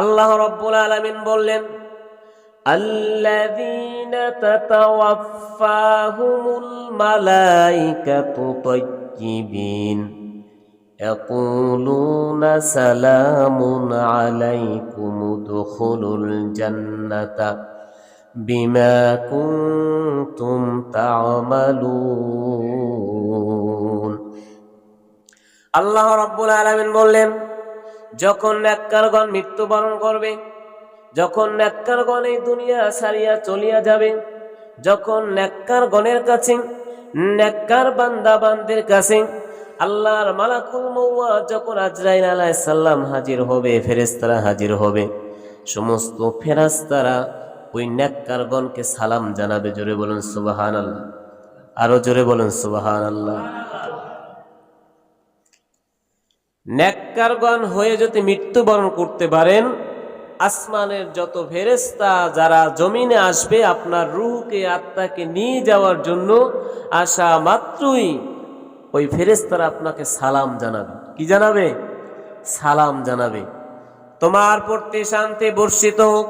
আল্লাহ রাব্বুল আলামিন বললেন, আল্লাযীনা তাতাওয়াফফাহুমুল মালাইকাতু তাইয়্যিবিন ইয়াকুলুনা সালামুন আলাইকুম উদখুলুল জান্নাতা বিমা কুনতুম তা'মালুন। আল্লাহ রাব্বুল আলামিন বললেন, যখন নেককারগণ মৃত্যুবরণ করবে, যখন নেককারগণ এই দুনিয়া ছাড়িয়া চলিয়া যাবে, যখন নেককারগণের কাছে, নেককার বান্দা বান্দির কাছে আল্লাহর মালাকুল মউত যখন আজরাইল আলাইহিস সালাম হাজির হবে, ফেরেশতারা হাজির হবে, সমস্ত ফেরেশতারা ওই নেককারগণকে সালাম জানাবে। জোরে বলুন সুবহানাল্লাহ, আরো জোরে বলুন সুবহানাল্লাহ। নেককারগণ হয়ে যদি মৃত্যুবরণ করতে পারেন, আসমানের যত ফেরেশতা যারা জমিনে আসবে আপনার রূহকে, আত্মাকে নিয়ে যাওয়ার জন্য আসা মাত্রই ওই ফেরেশতারা আপনাকে সালাম জানাবে। কি জানাবে? সালাম জানাবে। তোমার প্রতি শান্তি বর্ষিত হোক,